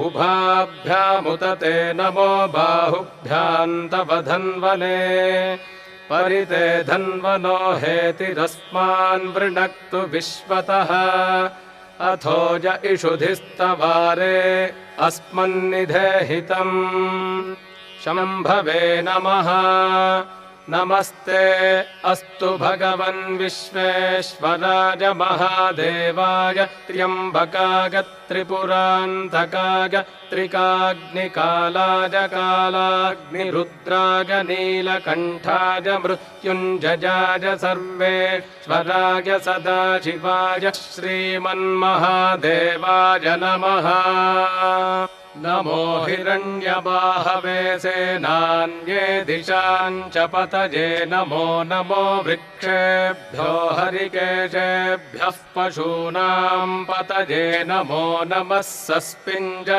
उभाभ्यामुत ते नमो बाहुभ्यां तव धन्वने परिते धन्वनो हेतिरस्मान् वृणक्तु विश्वतः अथो य इषुधिस्तवारे अस्मन्निधेहितम् शम्भवे नमः नमस्ते अस्तु भगवन् विश्वेश्वराय महादेवाय त्र्यम्बकाय त्रिपुरान्तकाय त्रिकाग्निकालाय कालाग्निरुद्राय नीलकण्ठाय मृत्युञ्जयाय सर्वेश्वराय सदाशिवाय श्रीमन्महादेवाय नमः नमो हिरण्यबाहवे सेनान्ये दिशां च पतये नमो नमो वृक्षेभ्यो हरिकेशेभ्यः पशूनां पतये नमो नमः सस्पिञ्जर